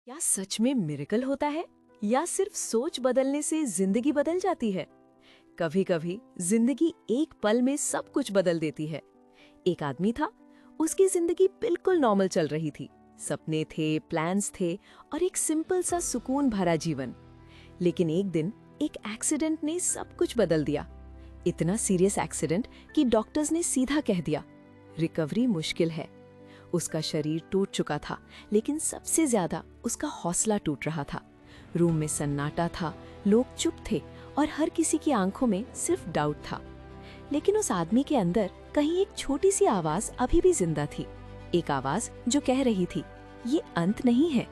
क्या सच में मिरेकल होता है या सिर्फ सोच बदलने से जिंदगी बदल जाती है? कभी कभी जिंदगी एक पल में सब कुछ बदल देती है। एक आदमी था, उसकी जिंदगी बिल्कुल नॉर्मल चल रही थी। सपने थे, प्लान्स थे और एक सिंपल सा सुकून भरा जीवन। लेकिन एक दिन एक एक्सीडेंट ने सब कुछ बदल दिया। इतना सीरियस एक्सीडेंट कि डॉक्टर्स ने सीधा कह दिया, रिकवरी मुश्किल है। उसका शरीर टूट चुका था, लेकिन सबसे ज्यादा उसका हौसला टूट रहा था। रूम में सन्नाटा था, लोग चुप थे और हर किसी की आंखों में सिर्फ डाउट था। लेकिन उस आदमी के अंदर कहीं एक छोटी सी आवाज अभी भी जिंदा थी। एक आवाज जो कह रही थी, ये अंत नहीं है।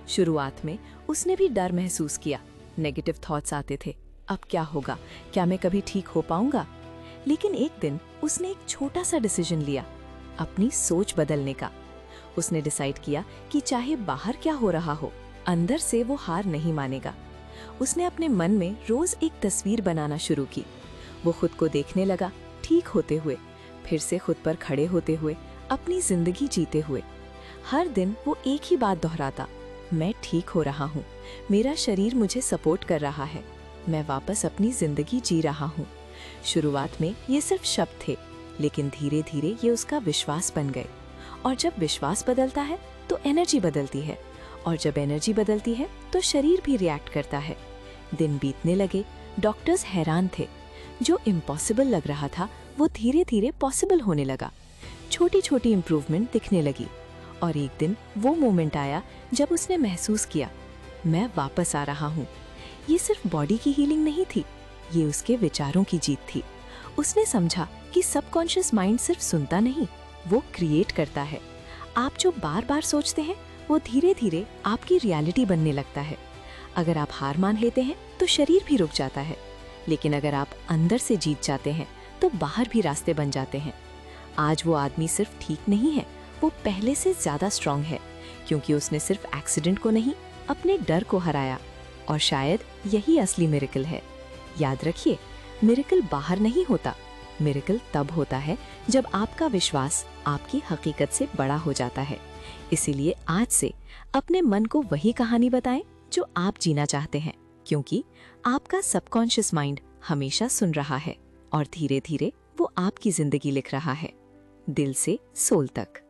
शुरुआत में उसने भी डर महसूस किया, नेगेटिव थॉट्स आते थे, अब क्या होगा, क्या मैं कभी ठीक हो पाऊंगा? लेकिन एक दिन उसने एक छोटा सा डिसीजन लिया, अपनी सोच बदलने का। उसने डिसाइड किया कि चाहे बाहर क्या हो रहा हो, अंदर से वो हार नहीं मानेगा। उसने अपने मन में रोज एक तस्वीर बनाना शुरू की। वो खुद को देखने लगा, ठीक होते हुए, फिर से खुद पर खड़े होते हुए, अपनी जिंदगी जीते हुए। हर दिन वो एक ही बात दोहराता, मैं ठीक हो रहा हूँ, मेरा शरीर मुझे सपोर्ट कर रहा है, मैं वापस अपनी जिंदगी जी रहा हूँ। शुरुआत में ये सिर्फ शब्द थे, लेकिन धीरे धीरे ये उसका विश्वास बन गए। और जब विश्वास बदलता है तो एनर्जी बदलती है, और जब एनर्जी बदलती है तो शरीर भी रिएक्ट करता है। दिन बीतने लगे, डॉक्टर्स हैरान थे। जो इम्पॉसिबल लग रहा था वो धीरे धीरे पॉसिबल होने लगा। छोटी छोटी इम्प्रूवमेंट दिखने लगी। और एक दिन वो मोमेंट आया जब उसने महसूस किया, मैं वापस आ रहा हूँ। ये सिर्फ बॉडी की हीलिंग नहीं थी, ये उसके विचारों की जीत थी। उसने समझा कि सबकॉन्शियस माइंड सिर्फ सुनता नहीं, वो क्रिएट करता है। आप जो बार बार सोचते हैं वो धीरे धीरे आपकी रियलिटी बनने लगता है। अगर आप हार मान लेते हैं तो शरीर भी रुक जाता है, लेकिन अगर आप अंदर से जीत जाते हैं तो बाहर भी रास्ते बन जाते हैं। आज वो आदमी सिर्फ ठीक नहीं है, वो पहले से ज्यादा स्ट्रांग है, क्योंकि उसने सिर्फ एक्सीडेंट को नहीं, अपने डर को हराया। और शायद यही असली मिरेकल है। याद रखिए, मिरेकल बाहर नहीं होता, मिरेकल तब होता है जब आपका विश्वास आपकी हकीकत से बड़ा हो जाता है। इसीलिए आज से अपने मन को वही कहानी बताएं जो आप जीना चाहते हैं, क्योंकि आपका सबकॉन्शियस माइंड हमेशा सुन रहा है और धीरे धीरे वो आपकी जिंदगी लिख रहा है, दिल से सोल तक।